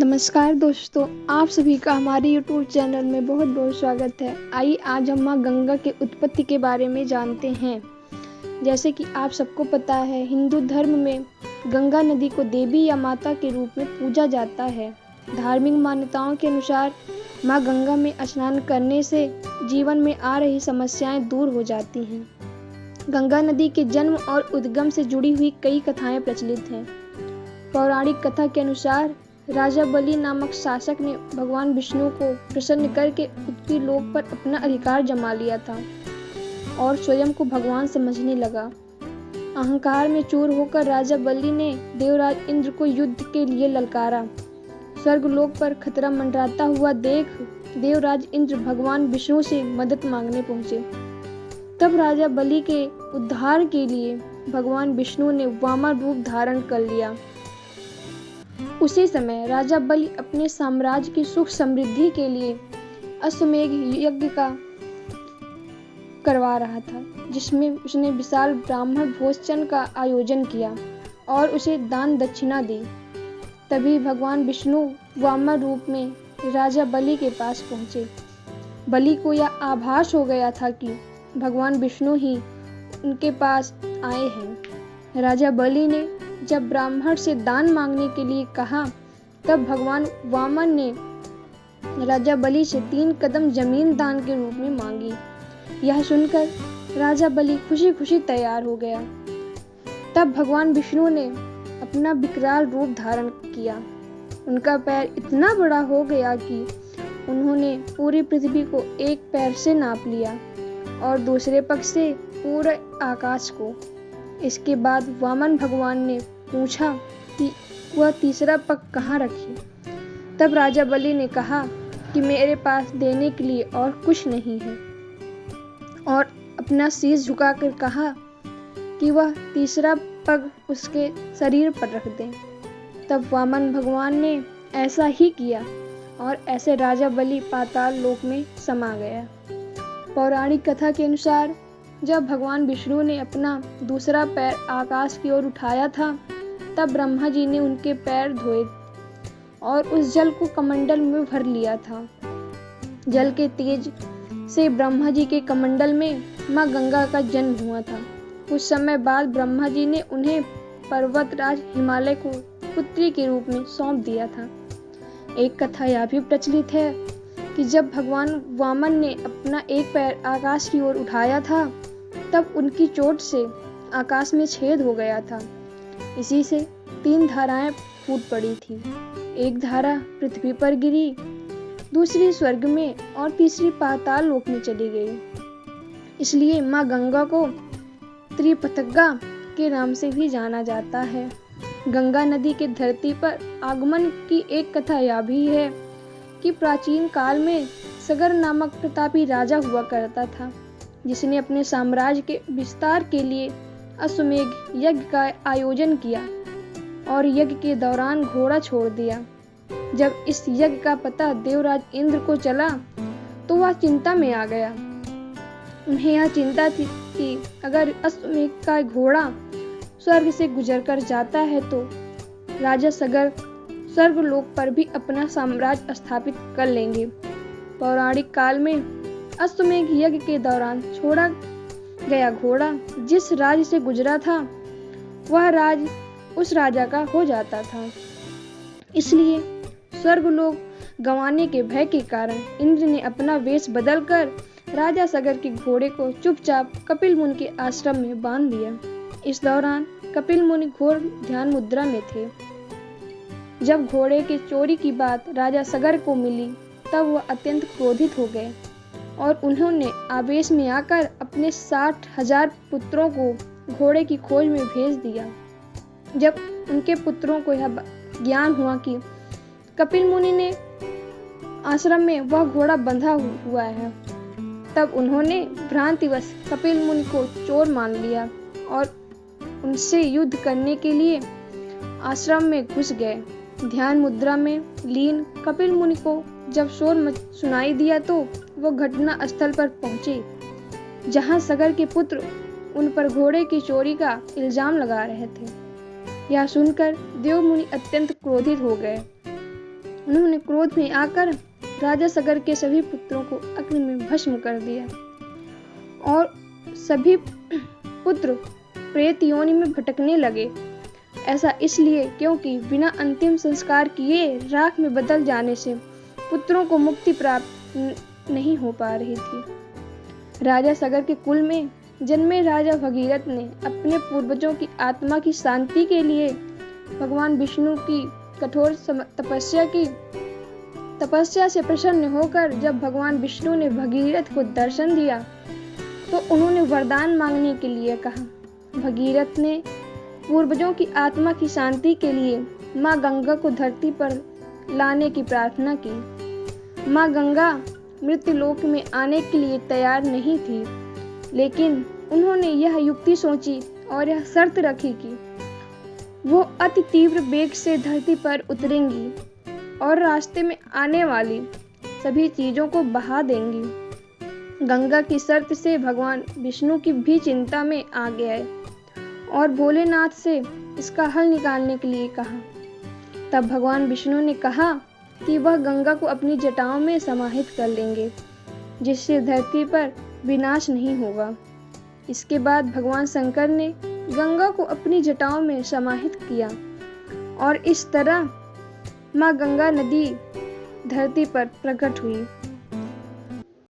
नमस्कार दोस्तों, आप सभी का हमारे YouTube चैनल में बहुत बहुत स्वागत है। आइए आज हम माँ गंगा के उत्पत्ति के बारे में जानते हैं। जैसे कि आप सबको पता है, हिंदू धर्म में गंगा नदी को देवी या माता के रूप में पूजा जाता है। धार्मिक मान्यताओं के अनुसार माँ गंगा में स्नान करने से जीवन में आ रही समस्याएं दूर हो जाती हैं। गंगा नदी के जन्म और उद्गम से जुड़ी हुई कई कथाएं प्रचलित हैं। पौराणिक कथा के अनुसार राजा बलि नामक शासक ने भगवान विष्णु को प्रसन्न करके पृथ्वी लोक पर अपना अधिकार जमा लिया था और स्वयं को भगवान समझने लगा। अहंकार में चूर होकर राजा बलि ने देवराज इंद्र को युद्ध के लिए ललकारा। स्वर्गलोक पर खतरा मंडराता हुआ देख देवराज इंद्र भगवान विष्णु से मदद मांगने पहुंचे। तब राजा बलि के उद्धार के लिए भगवान विष्णु ने वामन रूप धारण कर लिया। उसी समय राजा बलि अपने साम्राज्य की सुख समृद्धि के लिए अश्वमेध यज्ञ करवा रहा था, जिसमें उसने विशाल ब्राह्मण भोजन का आयोजन किया और उसे दान दक्षिणा दी। तभी भगवान विष्णु वामन रूप में राजा बलि के पास पहुंचे। बलि को यह आभास हो गया था कि भगवान विष्णु ही उनके पास आए हैं। राजा बलि ने जब ब्राह्मण से दान मांगने के लिए कहा, तब भगवान वामन ने राजा बलि से 3 कदम जमीन दान के रूप में मांगी। यह सुनकर राजा बलि खुशी खुशी तैयार हो गया। तब भगवान विष्णु ने अपना विकराल रूप धारण किया। उनका पैर इतना बड़ा हो गया कि उन्होंने पूरी पृथ्वी को एक पैर से नाप लिया और दूसरे पग से पूरे आकाश को। इसके बाद वामन भगवान ने पूछा कि वह तीसरा पग कहाँ रखे। तब राजा बलि ने कहा कि मेरे पास देने के लिए और कुछ नहीं है, और अपना शीश झुकाकर कहा कि वह तीसरा पग उसके शरीर पर रख दें। तब वामन भगवान ने ऐसा ही किया और ऐसे राजा बलि पाताल लोक में समा गया। पौराणिक कथा के अनुसार जब भगवान विष्णु ने अपना दूसरा पैर आकाश की ओर उठाया था, तब ब्रह्मा जी ने उनके पैर धोए और उस जल को कमंडल में भर लिया था। जल के तेज से ब्रह्मा जी के कमंडल में माँ गंगा का जन्म हुआ था। कुछ समय बाद ब्रह्मा जी ने उन्हें पर्वतराज हिमालय को पुत्री के रूप में सौंप दिया था। एक कथा यह भी प्रचलित है कि जब भगवान वामन ने अपना एक पैर आकाश की ओर उठाया था, तब उनकी चोट से आकाश में छेद हो गया था। इसी से 3 धाराएं फूट पड़ी थी। एक धारा पृथ्वी पर गिरी, दूसरी स्वर्ग में और तीसरी पाताल लोक में चली गई। इसलिए माँ गंगा को त्रिपथगा के नाम से भी जाना जाता है। गंगा नदी के धरती पर आगमन की एक कथा यह भी है कि प्राचीन काल में सगर नामक प्रतापी राजा हुआ करता था, जिसने अपने साम्राज्य के विस्तार के लिए अश्वमेध यज्ञ का आयोजन किया और यज्ञ के दौरान घोड़ा छोड़ दिया। जब इस यज्ञ का पता देवराज इंद्र को चला, तो वह चिंता में आ गया। उन्हें यह चिंता थी कि अगर अश्वमेध का घोड़ा स्वर्ग से गुजरकर जाता है तो राजा सगर स्वर्गलोक पर भी अपना साम्राज्य स्थापित कर लेंगे। पौराणिक काल में अश्वमेध यज्ञ के दौरान छोड़ा गया घोड़ा जिस राज्य से गुजरा था, वह राज्य उस राजा का हो जाता था। इसलिए स्वर्गलोक गंवाने के भय के कारण इंद्र ने अपना वेश बदलकर राजा सगर के घोड़े को चुपचाप कपिल मुनि के आश्रम में बांध दिया। इस दौरान कपिल मुनि घोर ध्यान मुद्रा में थे। जब घोड़े के चोरी की बात राजा सगर को मिली, तब वह अत्यंत क्रोधित हो गए और उन्होंने आवेश में आकर अपने 60,000 पुत्रों को घोड़े की खोज में भेज दिया। जब उनके पुत्रों को यह ज्ञान हुआ कि कपिल मुनि ने आश्रम में वह घोड़ा बंधा हुआ है, तब उन्होंने भ्रांतिवश कपिल मुनि को चोर मान लिया और उनसे युद्ध करने के लिए आश्रम में घुस गए। ध्यान मुद्रा में लीन कपिल मुनि को जब शोर सुनाई दिया, तो वो घटना स्थल पर पहुंचे, जहां सगर के पुत्र उन पर घोड़े की चोरी का इल्जाम लगा रहे थे। यह सुनकर देव मुनि अत्यंत क्रोधित हो गए उन्होंने क्रोध में आकर राजा सगर के सभी पुत्रों को अग्नि में भस्म कर दिया और सभी पुत्र प्रेत योनि में भटकने लगे। ऐसा इसलिए क्योंकि बिना अंतिम संस्कार किए राख में बदल जाने से पुत्रों को मुक्ति प्राप्त नहीं हो पा रही थी। राजा सगर के कुल में जन्मे राजा भगीरथ ने अपने पूर्वजों की आत्मा की शांति के लिए भगवान विष्णु की कठोर तपस्या से प्रसन्न होकर जब भगवान विष्णु ने भगीरथ को दर्शन दिया तो उन्होंने वरदान मांगने के लिए कहा। भगीरथ ने पूर्वजों की आत्मा की शांति के लिए माँ गंगा को धरती पर लाने की प्रार्थना की। माँ गंगा मृत्युलोक में आने के लिए तैयार नहीं थी, लेकिन उन्होंने यह युक्ति सोची और यह शर्त रखी कि वो अति तीव्र वेग से धरती पर उतरेंगी और रास्ते में आने वाली सभी चीजों को बहा देंगी। गंगा की शर्त से भगवान विष्णु की भी चिंता में आ गए और भोलेनाथ से इसका हल निकालने के लिए कहा। तब भगवान विष्णु ने कहा कि वह गंगा को अपनी जटाओं में समाहित कर लेंगे, जिससे धरती पर विनाश नहीं होगा। इसके बाद भगवान शंकर ने गंगा को अपनी जटाओं में समाहित किया और इस तरह माँ गंगा नदी धरती पर प्रकट हुई।